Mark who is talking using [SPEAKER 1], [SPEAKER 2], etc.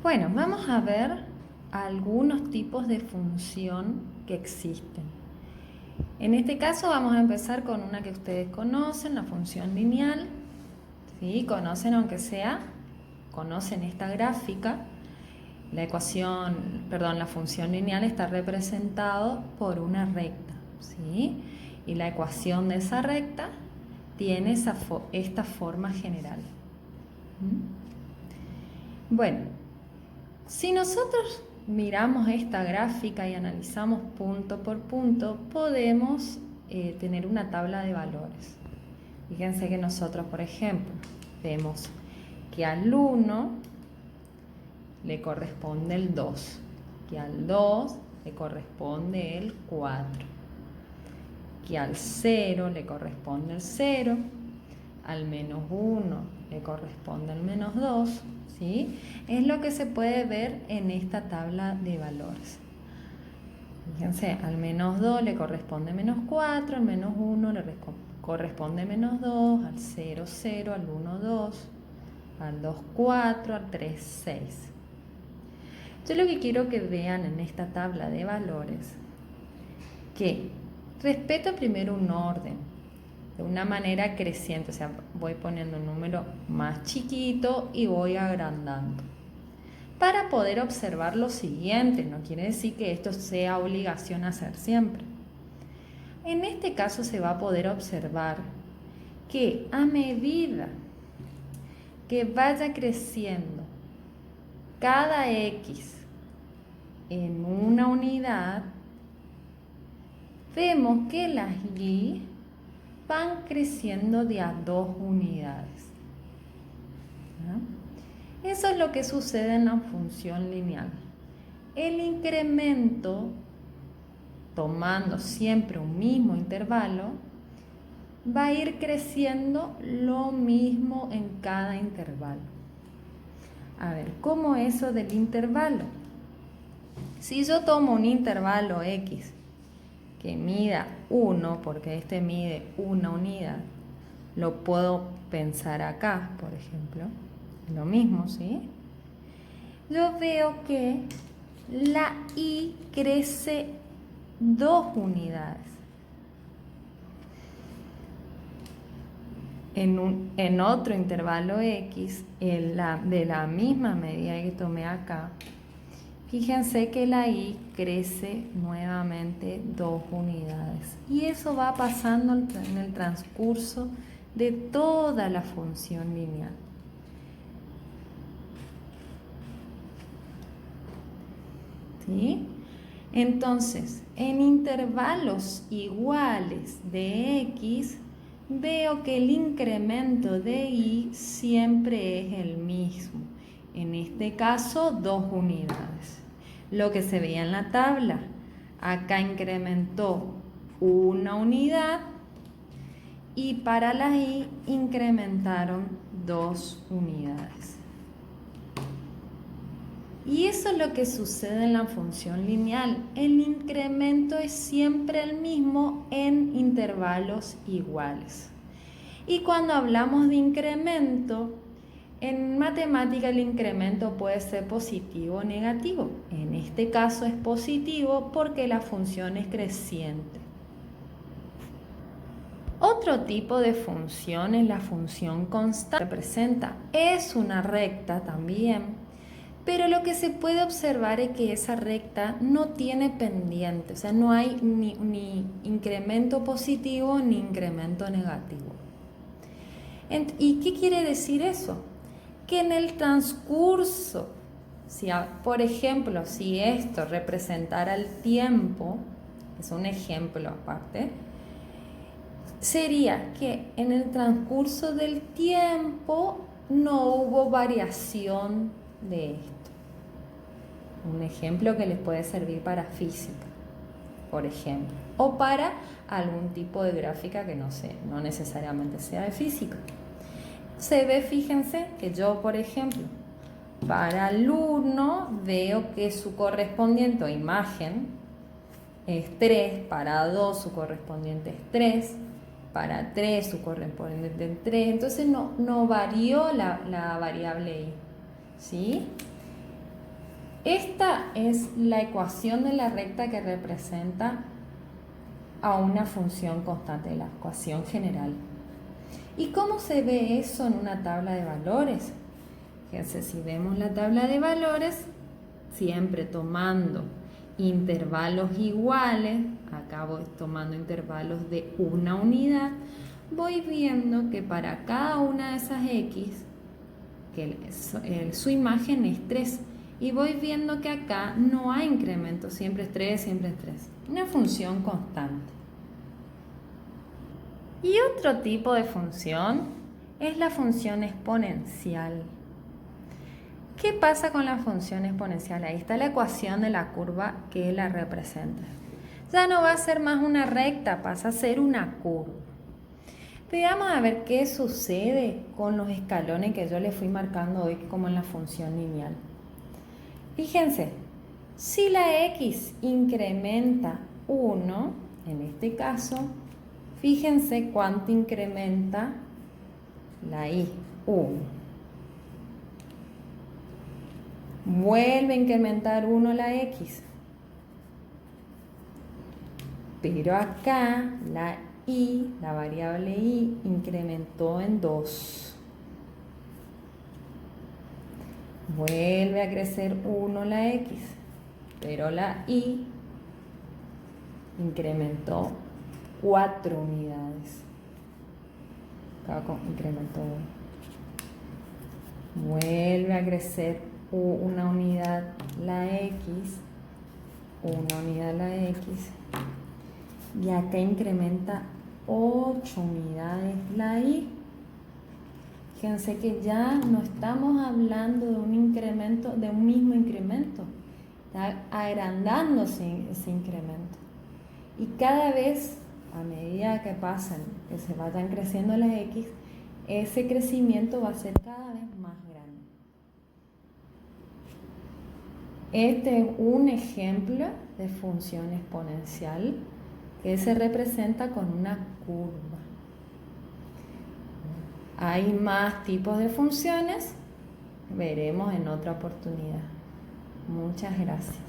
[SPEAKER 1] Bueno, vamos a ver algunos tipos de función que existen. En este caso vamos a empezar con una que ustedes conocen, la función lineal. ¿Sí? Conocen, aunque sea, conocen esta gráfica. La función lineal está representada por una recta. ¿Sí? Y la ecuación de esa recta tiene esta forma general. Bueno, si nosotros miramos esta gráfica y analizamos punto por punto, podemos tener una tabla de valores. Fíjense que nosotros, por ejemplo, vemos que al 1 le corresponde el 2, que al 2 le corresponde el 4, que al 0 le corresponde el 0, al menos 1 le corresponde el menos 2, ¿sí? Es lo que se puede ver en esta tabla de valores. Fíjense, al menos 2 le corresponde menos 4, al menos 1 le corresponde menos 2, al 0, 0, al 1, 2, al 2, 4, al 3, 6. Yo lo que quiero que vean en esta tabla de valores, que respeto primero un orden, de una manera creciente, o sea, voy poniendo un número más chiquito y voy agrandando. Para poder observar lo siguiente, no quiere decir que esto sea obligación hacer siempre. En este caso se va a poder observar que a medida que vaya creciendo cada X en una unidad, vemos que las Y van creciendo de a 2 unidades. ¿No? Eso es lo que sucede en la función lineal. El incremento, tomando siempre un mismo intervalo, va a ir creciendo lo mismo en cada intervalo. A ver, ¿cómo eso del intervalo? Si yo tomo un intervalo X que mida 1, porque este mide una unidad, lo puedo pensar acá, por ejemplo, lo mismo, ¿sí? Yo veo que la Y crece 2 unidades. En otro intervalo X, de la misma medida que tomé acá, fíjense que la Y crece nuevamente 2 unidades. Y eso va pasando en el transcurso de toda la función lineal. ¿Sí? Entonces, en intervalos iguales de X, veo que el incremento de Y siempre es el mismo. En este caso, 2 unidades. Lo que se veía en la tabla, acá incrementó una unidad y para la Y incrementaron 2 unidades. Y eso es lo que sucede en la función lineal. El incremento es siempre el mismo en intervalos iguales. Y cuando hablamos de incremento, en matemática el incremento puede ser positivo o negativo. En este caso es positivo porque la función es creciente. Otro tipo de función es la función constante. Representa, es una recta también, pero lo que se puede observar es que esa recta no tiene pendiente, o sea, no hay ni incremento positivo ni incremento negativo. ¿Y qué quiere decir eso? Que en el transcurso, por ejemplo, si esto representara el tiempo, es un ejemplo aparte, sería que en el transcurso del tiempo no hubo variación de esto. Un ejemplo que les puede servir para física, por ejemplo, o para algún tipo de gráfica que no necesariamente sea de física. Se ve, fíjense, que yo, por ejemplo, para el 1 veo que su correspondiente o imagen es 3, para 2 su correspondiente es 3, para 3 su correspondiente es 3, entonces no varió la variable Y, ¿sí? Esta es la ecuación de la recta que representa a una función constante, la ecuación general. ¿Y cómo se ve eso en una tabla de valores? Fíjense, si vemos la tabla de valores, siempre tomando intervalos iguales, acá voy tomando intervalos de una unidad, voy viendo que para cada una de esas X, que su imagen es 3, y voy viendo que acá no hay incremento, siempre es 3, siempre es 3. Una función constante. Y otro tipo de función es la función exponencial. ¿Qué pasa con la función exponencial? Ahí está la ecuación de la curva que la representa. Ya no va a ser más una recta, pasa a ser una curva. Veamos a ver qué sucede con los escalones que yo le fui marcando hoy como en la función lineal. Fíjense, si la X incrementa 1, en este caso, fíjense cuánto incrementa la Y, 1. Vuelve a incrementar 1 la X. Pero acá la Y, la variable Y, incrementó en 2. Vuelve a crecer 1 la X. Pero la Y incrementó 4 unidades. Acá incrementó 1. Vuelve a crecer una unidad la X. Una unidad la X. Y acá incrementa 8 unidades la Y. Fíjense que ya no estamos hablando de un incremento, de un mismo incremento. Está agrandándose ese incremento. Y cada vez, a medida que pasan, que se vayan creciendo las X, ese crecimiento va a ser cada vez más grande. Este es un ejemplo de función exponencial que se representa con una curva. Hay más tipos de funciones, veremos en otra oportunidad. Muchas gracias.